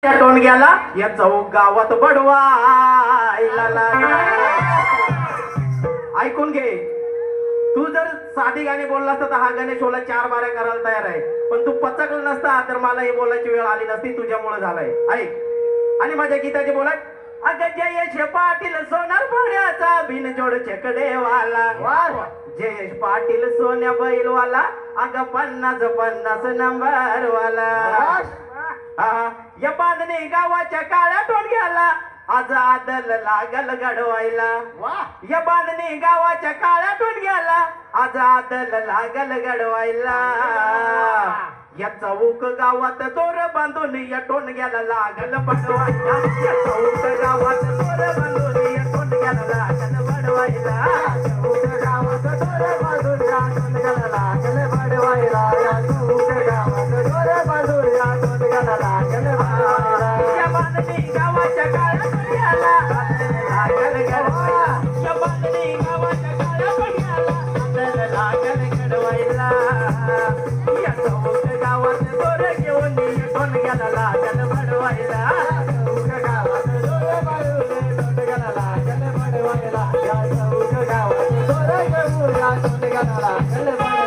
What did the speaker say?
त्या टोणग्याला या चौक गावात बडवायला ऐकून घे. तू जर साधी गाणी बोलला असता तर हा गणेशोला 4 बाऱ्या करायला तयार आहे, पण तू पचकला नसता तर मला हे बोलायची वेळ आली नसती, तुझ्यामुळे झालाय. ऐक आणि माझ्या गीताचे बोलाय. अग जयेश पाटील सोनार पाड्याचा बिनजोड चकडेवाला, जयेश पाटील सोन्या बैलवाला, अग 50 नंबर वाला. या बांधणी गावाच्या काळ्या टोणग्याला आज आदल लागल घडवायला. या बांधणी गावाच्या काळ्या टोणग्याला आज आदल लागल घडवायला. या चौक गावात दोर बांधून या टोणग्याला लागल बडवायला. या चौक गावात दोर बांधून या टोणग्याला लागल बडवायला. चौक गावात दोर बांधून या टोणग्याला लागल बडवायला. या चौक गावात दोर बांधून या टोणग्याला लागल बडवायला. या बांधणी गावाच्या काळ्या टोणग्याला लागल घडवायला. या बांधणी गावाच्या काळ्या टोणग्याला आदल लागल घडवायला. या चौक गावात दोर घेऊन या टोणग्याला लागल बडवायला. चौक गावात दोर बांधून टोणग्याला लागल बडवायला. या चौक गावात दोर घेऊन या टोणग्याला लागल बडवायला.